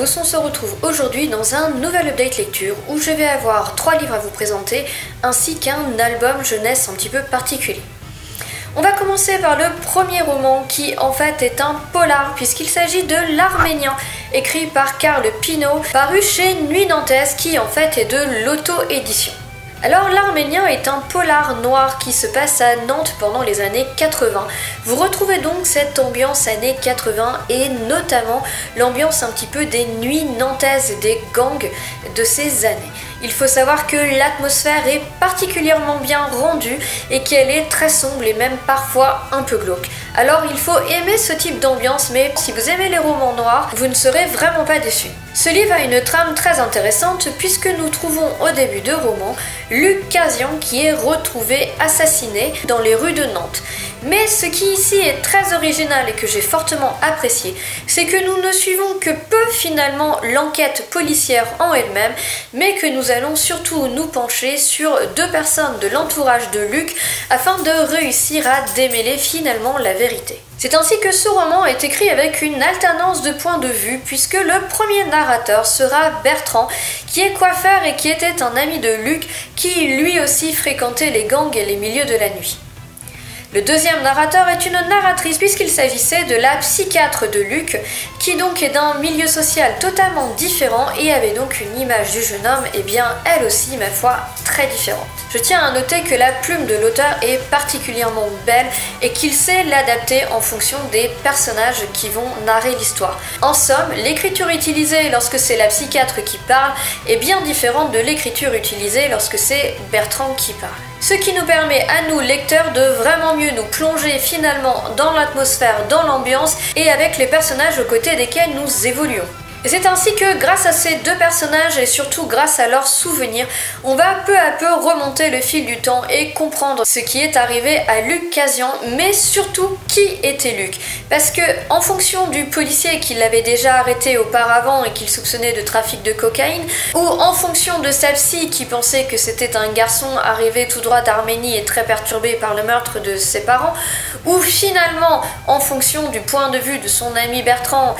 tous, on se retrouve aujourd'hui dans un nouvel update lecture où je vais avoir 3 livres à vous présenter ainsi qu'un album jeunesse un petit peu particulier. On va commencer par le premier roman qui en fait est un polar puisqu'il s'agit de L'Arménien, écrit par Carl Pineau, paru chez Nuit Nantaise qui en fait est de l'auto-édition. Alors L'Arménien est un polar noir qui se passe à Nantes pendant les années 80. Vous retrouvez donc cette ambiance années 80 et notamment l'ambiance un petit peu des nuits nantaises et des gangs de ces années. Il faut savoir que l'atmosphère est particulièrement bien rendue et qu'elle est très sombre et même parfois un peu glauque. Alors il faut aimer ce type d'ambiance, mais si vous aimez les romans noirs, vous ne serez vraiment pas déçus. Ce livre a une trame très intéressante puisque nous trouvons au début de roman Luc Casian qui est retrouvé assassiné dans les rues de Nantes. Mais ce qui ici est très original et que j'ai fortement apprécié, c'est que nous ne suivons que peu finalement l'enquête policière en elle-même, mais que nous allons surtout nous pencher sur 2 personnes de l'entourage de Luc afin de réussir à démêler finalement la vérité. C'est ainsi que ce roman est écrit avec une alternance de points de vue puisque le premier narrateur sera Bertrand qui est coiffeur et qui était un ami de Luc qui lui aussi fréquentait les gangs et les milieux de la nuit. Le deuxième narrateur est une narratrice puisqu'il s'agissait de la psychiatre de Luc qui donc est d'un milieu social totalement différent et avait donc une image du jeune homme et bien elle aussi ma foi très différente. Je tiens à noter que la plume de l'auteur est particulièrement belle et qu'il sait l'adapter en fonction des personnages qui vont narrer l'histoire. En somme, l'écriture utilisée lorsque c'est la psychiatre qui parle est bien différente de l'écriture utilisée lorsque c'est Bertrand qui parle. Ce qui nous permet à nous, lecteurs, de vraiment mieux nous plonger finalement dans l'atmosphère, dans l'ambiance et avec les personnages aux côtés desquels nous évoluons. Et c'est ainsi que grâce à ces 2 personnages et surtout grâce à leurs souvenirs, on va peu à peu remonter le fil du temps et comprendre ce qui est arrivé à Luc Casian, mais surtout qui était Luc. Parce que en fonction du policier qui l'avait déjà arrêté auparavant et qu'il soupçonnait de trafic de cocaïne, ou en fonction de sa psy qui pensait que c'était un garçon arrivé tout droit d'Arménie et très perturbé par le meurtre de ses parents, ou finalement en fonction du point de vue de son ami Bertrand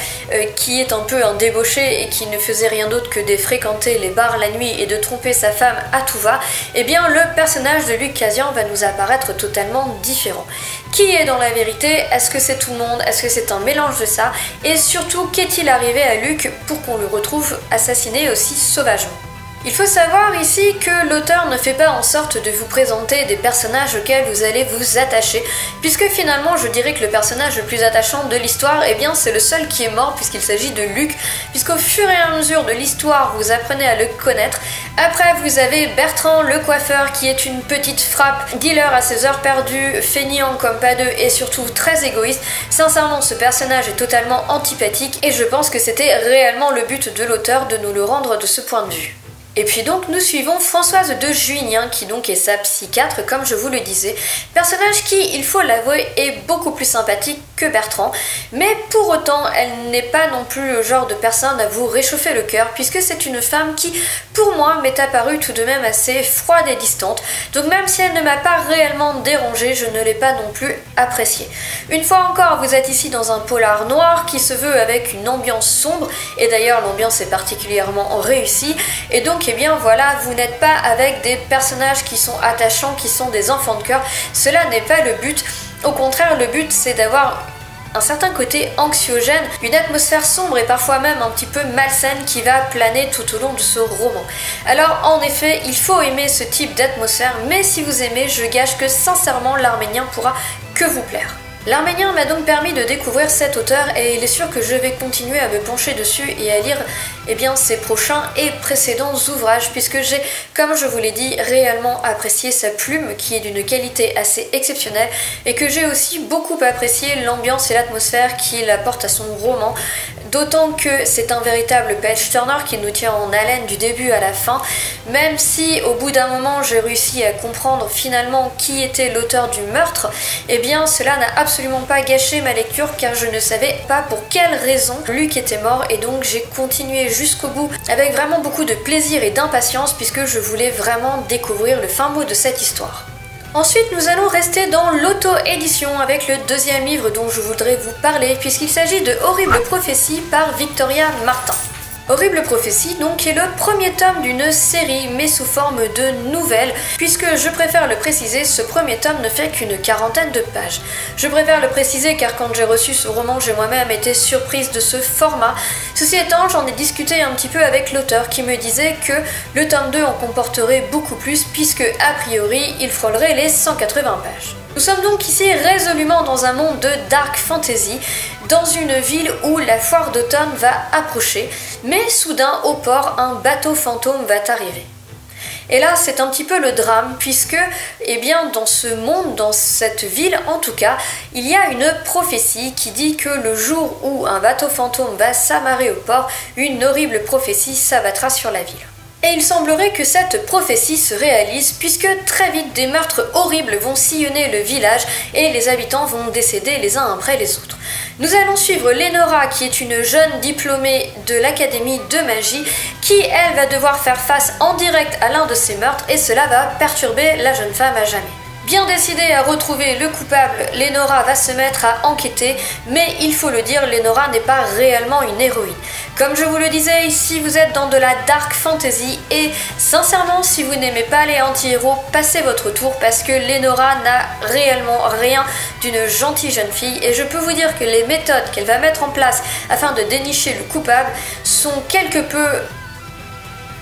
qui est un peu un débauché et qui ne faisait rien d'autre que de fréquenter les bars la nuit et de tromper sa femme à tout va, eh bien le personnage de Luc Casian va nous apparaître totalement différent. Qui est dans la vérité? Est-ce que c'est tout le monde? Est-ce que c'est un mélange de ça? Et surtout, qu'est-il arrivé à Luc pour qu'on le retrouve assassiné aussi sauvagement? Il faut savoir ici que l'auteur ne fait pas en sorte de vous présenter des personnages auxquels vous allez vous attacher, puisque finalement je dirais que le personnage le plus attachant de l'histoire, eh bien c'est le seul qui est mort puisqu'il s'agit de Luc, puisqu'au fur et à mesure de l'histoire vous apprenez à le connaître. Après vous avez Bertrand le coiffeur qui est une petite frappe, dealer à ses heures perdues, feignant comme pas deux et surtout très égoïste. Sincèrement ce personnage est totalement antipathique et je pense que c'était réellement le but de l'auteur de nous le rendre de ce point de vue. Et puis donc nous suivons Françoise de Juignan qui donc est sa psychiatre comme je vous le disais, personnage qui, il faut l'avouer, est beaucoup plus sympathique que Bertrand, mais pour autant elle n'est pas non plus le genre de personne à vous réchauffer le cœur puisque c'est une femme qui pour moi m'est apparue tout de même assez froide et distante, donc même si elle ne m'a pas réellement dérangée, je ne l'ai pas non plus appréciée. Une fois encore vous êtes ici dans un polar noir qui se veut avec une ambiance sombre et d'ailleurs l'ambiance est particulièrement réussie et donc eh bien voilà, vous n'êtes pas avec des personnages qui sont attachants, qui sont des enfants de cœur, cela n'est pas le but, au contraire le but c'est d'avoir un certain côté anxiogène, une atmosphère sombre et parfois même un petit peu malsaine qui va planer tout au long de ce roman. Alors en effet, il faut aimer ce type d'atmosphère, mais si vous aimez, je gage que sincèrement l'Arménien pourra que vous plaire. L'Arménien m'a donc permis de découvrir cet auteur et il est sûr que je vais continuer à me pencher dessus et à lire ses prochains et précédents ouvrages puisque j'ai, comme je vous l'ai dit, réellement apprécié sa plume qui est d'une qualité assez exceptionnelle et que j'ai aussi beaucoup apprécié l'ambiance et l'atmosphère qu'il apporte à son roman, d'autant que c'est un véritable page-turner qui nous tient en haleine du début à la fin, même si au bout d'un moment j'ai réussi à comprendre finalement qui était l'auteur du meurtre, eh bien cela n'a absolument pas gâché ma lecture car je ne savais pas pour quelle raison Luc était mort et donc j'ai continué jusqu'au bout avec vraiment beaucoup de plaisir et d'impatience puisque je voulais vraiment découvrir le fin mot de cette histoire. Ensuite, nous allons rester dans l'auto-édition avec le deuxième livre dont je voudrais vous parler puisqu'il s'agit de Horribles prophéties par Victoria Martin. Horrible Prophétie donc est le premier tome d'une série mais sous forme de nouvelles, puisque je préfère le préciser, ce premier tome ne fait qu'une quarantaine de pages. Je préfère le préciser car quand j'ai reçu ce roman, j'ai moi-même été surprise de ce format. Ceci étant, j'en ai discuté un petit peu avec l'auteur qui me disait que le tome 2 en comporterait beaucoup plus puisque a priori il frôlerait les 180 pages. Nous sommes donc ici résolument dans un monde de dark fantasy, dans une ville où la foire d'automne va approcher, mais soudain au port, un bateau fantôme va arriver. Et là, c'est un petit peu le drame, puisque, eh bien, dans ce monde, dans cette ville en tout cas, il y a une prophétie qui dit que le jour où un bateau fantôme va s'amarrer au port, une horrible prophétie s'abattra sur la ville. Et il semblerait que cette prophétie se réalise puisque très vite des meurtres horribles vont sillonner le village et les habitants vont décéder les uns après les autres. Nous allons suivre Lenora qui est une jeune diplômée de l'académie de magie qui elle va devoir faire face en direct à l'un de ces meurtres et cela va perturber la jeune femme à jamais. Bien décidée à retrouver le coupable, Lenora va se mettre à enquêter, mais il faut le dire, Lenora n'est pas réellement une héroïne. Comme je vous le disais, ici vous êtes dans de la dark fantasy et sincèrement, si vous n'aimez pas les anti-héros, passez votre tour parce que Lenora n'a réellement rien d'une gentille jeune fille et je peux vous dire que les méthodes qu'elle va mettre en place afin de dénicher le coupable sont quelque peu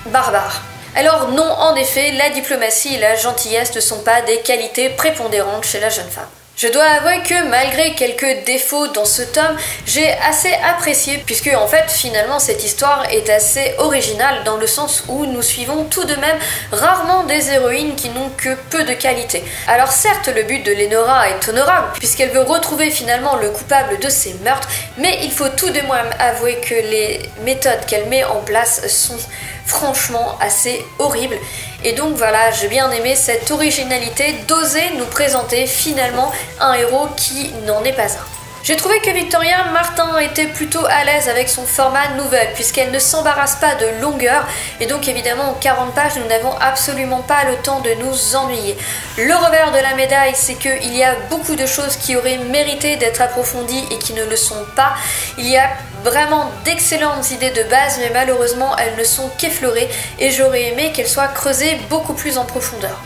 barbares. Alors non, en effet, la diplomatie et la gentillesse ne sont pas des qualités prépondérantes chez la jeune femme. Je dois avouer que malgré quelques défauts dans ce tome, j'ai assez apprécié puisque en fait finalement cette histoire est assez originale dans le sens où nous suivons tout de même rarement des héroïnes qui n'ont que peu de qualité. Alors certes le but de Lenora est honorable puisqu'elle veut retrouver finalement le coupable de ces meurtres, mais il faut tout de même avouer que les méthodes qu'elle met en place sont franchement assez horribles. Et donc voilà, j'ai bien aimé cette originalité d'oser nous présenter finalement un héros qui n'en est pas un. J'ai trouvé que Victoria Martin était plutôt à l'aise avec son format nouvelle puisqu'elle ne s'embarrasse pas de longueur et donc évidemment en 40 pages nous n'avons absolument pas le temps de nous ennuyer. Le revers de la médaille c'est qu'il y a beaucoup de choses qui auraient mérité d'être approfondies et qui ne le sont pas. Il y a vraiment d'excellentes idées de base mais malheureusement elles ne sont qu'effleurées et j'aurais aimé qu'elles soient creusées beaucoup plus en profondeur.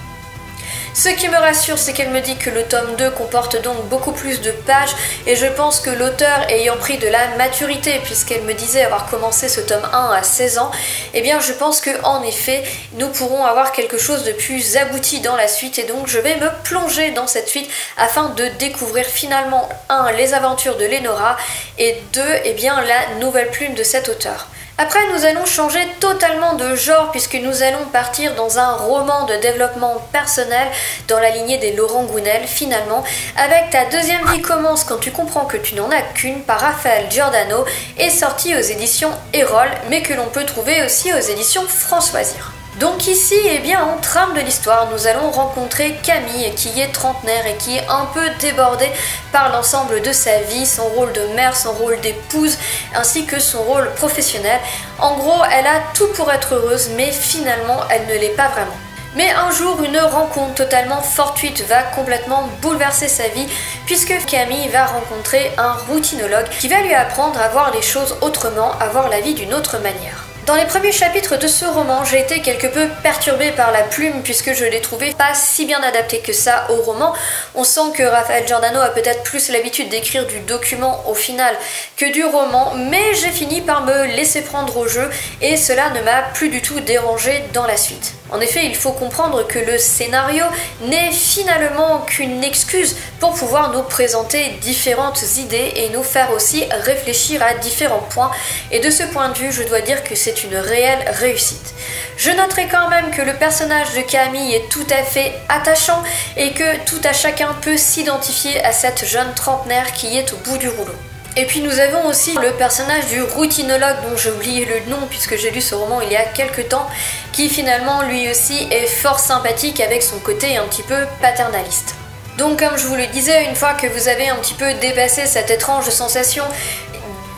Ce qui me rassure, c'est qu'elle me dit que le tome 2 comporte donc beaucoup plus de pages et je pense que l'auteur ayant pris de la maturité puisqu'elle me disait avoir commencé ce tome 1 à 16 ans, eh bien je pense qu'en effet nous pourrons avoir quelque chose de plus abouti dans la suite et donc je vais me plonger dans cette suite afin de découvrir finalement 1. Les aventures de Lenora et 2. Eh bien la nouvelle plume de cet auteur. Après, nous allons changer totalement de genre puisque nous allons partir dans un roman de développement personnel dans la lignée des Laurent Gounel finalement, avec Ta deuxième vie commence quand tu comprends que tu n'en as qu'une par Raphaël Giordano, est sorti aux éditions Erol mais que l'on peut trouver aussi aux éditions Françoisir. Donc ici, eh bien, en trame de l'histoire, nous allons rencontrer Camille qui est trentenaire et qui est un peu débordée par l'ensemble de sa vie, son rôle de mère, son rôle d'épouse, ainsi que son rôle professionnel. En gros, elle a tout pour être heureuse, mais finalement, elle ne l'est pas vraiment. Mais un jour, une rencontre totalement fortuite va complètement bouleverser sa vie puisque Camille va rencontrer un routinologue qui va lui apprendre à voir les choses autrement, à voir la vie d'une autre manière. Dans les premiers chapitres de ce roman, j'ai été quelque peu perturbée par la plume puisque je l'ai trouvée pas si bien adaptée que ça au roman. On sent que Raphaël Giordano a peut-être plus l'habitude d'écrire du document au final que du roman, mais j'ai fini par me laisser prendre au jeu et cela ne m'a plus du tout dérangée dans la suite. En effet, il faut comprendre que le scénario n'est finalement qu'une excuse pour pouvoir nous présenter différentes idées et nous faire aussi réfléchir à différents points. Et de ce point de vue, je dois dire que c'est une réelle réussite. Je noterai quand même que le personnage de Camille est tout à fait attachant et que tout à chacun peut s'identifier à cette jeune trentenaire qui est au bout du rouleau. Et puis nous avons aussi le personnage du routinologue dont j'ai oublié le nom puisque j'ai lu ce roman il y a quelques temps, qui finalement lui aussi est fort sympathique avec son côté un petit peu paternaliste. Donc comme je vous le disais, une fois que vous avez un petit peu dépassé cette étrange sensation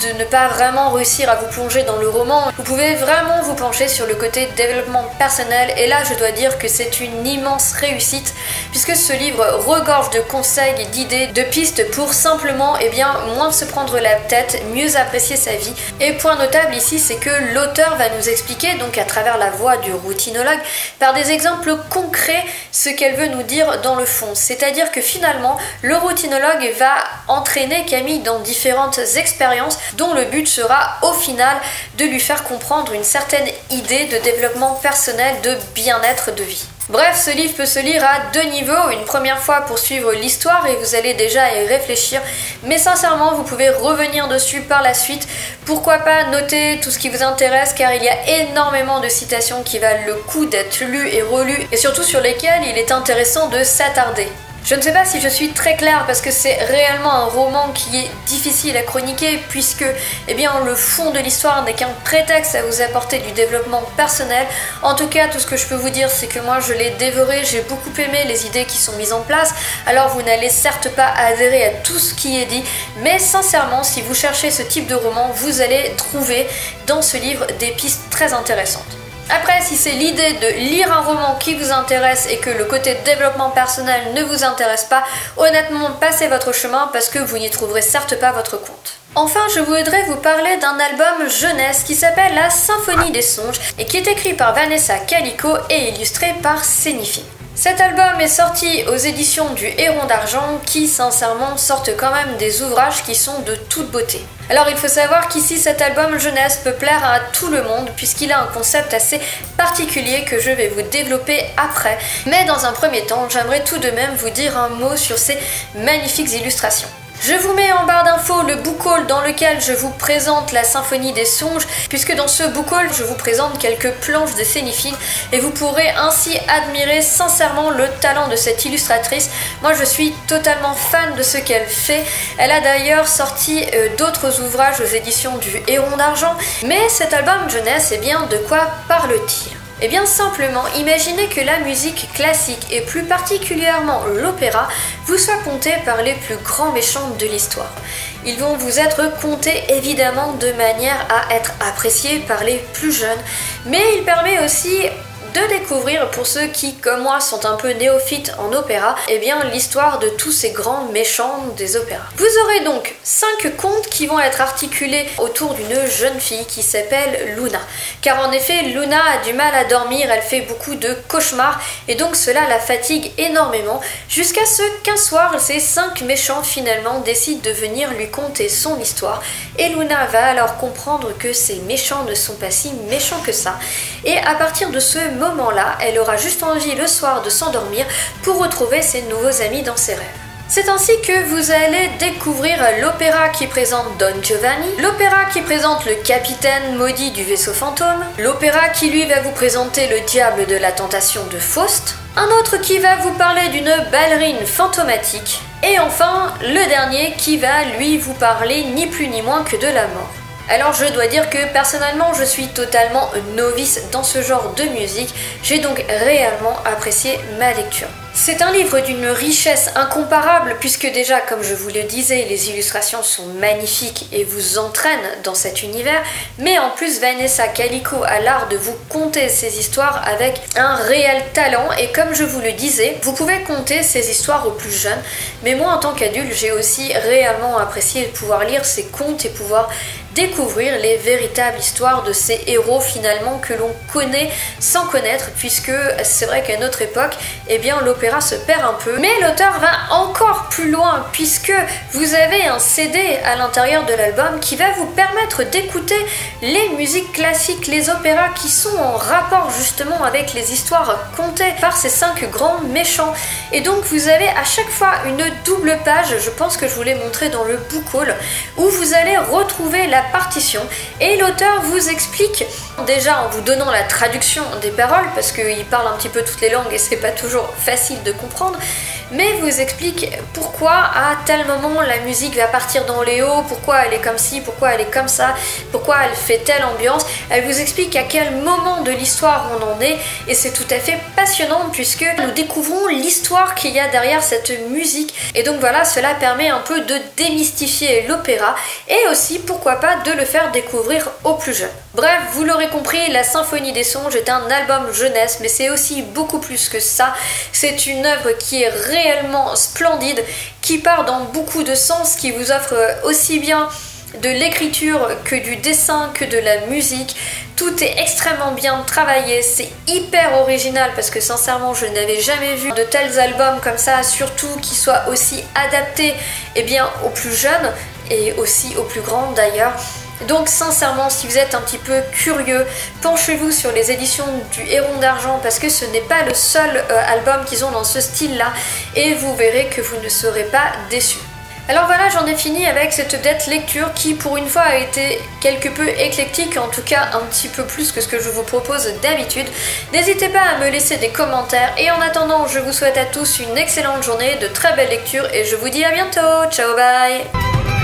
de ne pas vraiment réussir à vous plonger dans le roman, vous pouvez vraiment vous pencher sur le côté développement personnel, et là je dois dire que c'est une immense réussite puisque ce livre regorge de conseils, d'idées, de pistes pour simplement moins se prendre la tête, mieux apprécier sa vie. Et point notable ici, c'est que l'auteur va nous expliquer, donc à travers la voix du routinologue, par des exemples concrets, ce qu'elle veut nous dire dans le fond. C'est-à-dire que finalement, le routinologue va entraîner Camille dans différentes expériences dont le but sera au final de lui faire comprendre une certaine idée de développement personnel, de bien-être de vie. Bref, ce livre peut se lire à deux niveaux, une première fois pour suivre l'histoire et vous allez déjà y réfléchir, mais sincèrement vous pouvez revenir dessus par la suite. Pourquoi pas noter tout ce qui vous intéresse, car il y a énormément de citations qui valent le coup d'être lues et relues et surtout sur lesquelles il est intéressant de s'attarder. Je ne sais pas si je suis très claire parce que c'est réellement un roman qui est difficile à chroniquer puisque le fond de l'histoire n'est qu'un prétexte à vous apporter du développement personnel. En tout cas, tout ce que je peux vous dire, c'est que moi je l'ai dévoré, j'ai beaucoup aimé les idées qui sont mises en place. Alors vous n'allez certes pas adhérer à tout ce qui est dit, mais sincèrement, si vous cherchez ce type de roman, vous allez trouver dans ce livre des pistes très intéressantes. Après, si c'est l'idée de lire un roman qui vous intéresse et que le côté développement personnel ne vous intéresse pas, honnêtement, passez votre chemin parce que vous n'y trouverez certes pas votre compte. Enfin, je voudrais vous parler d'un album jeunesse qui s'appelle La Symphonie des Songes et qui est écrit par Vanessa Calico et illustré par Sénifine. Cet album est sorti aux éditions du Héron d'Argent qui, sincèrement, sortent quand même des ouvrages qui sont de toute beauté. Alors il faut savoir qu'ici cet album jeunesse peut plaire à tout le monde puisqu'il a un concept assez particulier que je vais vous développer après. Mais dans un premier temps, j'aimerais tout de même vous dire un mot sur ces magnifiques illustrations. Je vous mets en barre d'infos le book haul dans lequel je vous présente la Symphonie des Songes, puisque dans ce book haul, je vous présente quelques planches de Sénifine et vous pourrez ainsi admirer sincèrement le talent de cette illustratrice. Moi, je suis totalement fan de ce qu'elle fait. Elle a d'ailleurs sorti d'autres ouvrages aux éditions du Héron d'Argent, mais cet album jeunesse, de quoi parle-t-il ? Eh bien simplement, imaginez que la musique classique et plus particulièrement l'opéra vous soit contée par les plus grands méchants de l'histoire. Ils vont vous être contés évidemment de manière à être appréciés par les plus jeunes, mais il permet aussi de découvrir pour ceux qui, comme moi, sont un peu néophytes en opéra, l'histoire de tous ces grands méchants des opéras. Vous aurez donc 5 contes qui vont être articulés autour d'une jeune fille qui s'appelle Luna. Car en effet, Luna a du mal à dormir, elle fait beaucoup de cauchemars et donc cela la fatigue énormément jusqu'à ce qu'un soir, ces 5 méchants finalement décident de venir lui conter son histoire et Luna va alors comprendre que ces méchants ne sont pas si méchants que ça. Et à partir de ce moment-là, elle aura juste envie le soir de s'endormir pour retrouver ses nouveaux amis dans ses rêves. C'est ainsi que vous allez découvrir l'opéra qui présente Don Giovanni, l'opéra qui présente le capitaine maudit du vaisseau fantôme, l'opéra qui lui va vous présenter le diable de la tentation de Faust, un autre qui va vous parler d'une ballerine fantomatique, et enfin le dernier qui va lui vous parler ni plus ni moins que de la mort. Alors je dois dire que personnellement je suis totalement novice dans ce genre de musique, j'ai donc réellement apprécié ma lecture. C'est un livre d'une richesse incomparable puisque déjà, comme je vous le disais, les illustrations sont magnifiques et vous entraînent dans cet univers, mais en plus Vanessa Calico a l'art de vous conter ces histoires avec un réel talent et comme je vous le disais, vous pouvez conter ces histoires aux plus jeunes, mais moi en tant qu'adulte j'ai aussi réellement apprécié de pouvoir lire ces contes et pouvoir découvrir les véritables histoires de ces héros finalement que l'on connaît sans connaître puisque c'est vrai qu'à notre époque, l'opéra se perd un peu. Mais l'auteur va encore plus loin puisque vous avez un CD à l'intérieur de l'album qui va vous permettre d'écouter les musiques classiques, les opéras qui sont en rapport justement avec les histoires contées par ces 5 grands méchants. Et donc vous avez à chaque fois une double page, je pense que je vous l'ai montré dans le book haul, où vous allez retrouver la partition et l'auteur vous explique déjà en vous donnant la traduction des paroles parce qu'il parle un petit peu toutes les langues et c'est pas toujours facile de comprendre, mais vous explique pourquoi à tel moment la musique va partir dans les hauts, pourquoi elle est comme ci, pourquoi elle est comme ça, pourquoi elle fait telle ambiance. Elle vous explique à quel moment de l'histoire on en est et c'est tout à fait passionnant puisque nous découvrons l'histoire qu'il y a derrière cette musique et donc voilà, cela permet un peu de démystifier l'opéra et aussi pourquoi pas de le faire découvrir aux plus jeunes. Bref, vous l'aurez compris, la Symphonie des Songes est un album jeunesse mais c'est aussi beaucoup plus que ça. C'est une œuvre qui est réellement splendide, qui part dans beaucoup de sens, qui vous offre aussi bien de l'écriture que du dessin, que de la musique. Tout est extrêmement bien travaillé, c'est hyper original parce que sincèrement je n'avais jamais vu de tels albums comme ça, surtout qui soient aussi adaptés aux plus jeunes et aussi aux plus grands d'ailleurs. Donc sincèrement, si vous êtes un petit peu curieux, penchez-vous sur les éditions du Héron d'Argent parce que ce n'est pas le seul album qu'ils ont dans ce style-là et vous verrez que vous ne serez pas déçus. Alors voilà, j'en ai fini avec cette update lecture qui pour une fois a été quelque peu éclectique, en tout cas un petit peu plus que ce que je vous propose d'habitude. N'hésitez pas à me laisser des commentaires et en attendant, je vous souhaite à tous une excellente journée, de très belles lectures et je vous dis à bientôt. Ciao, bye!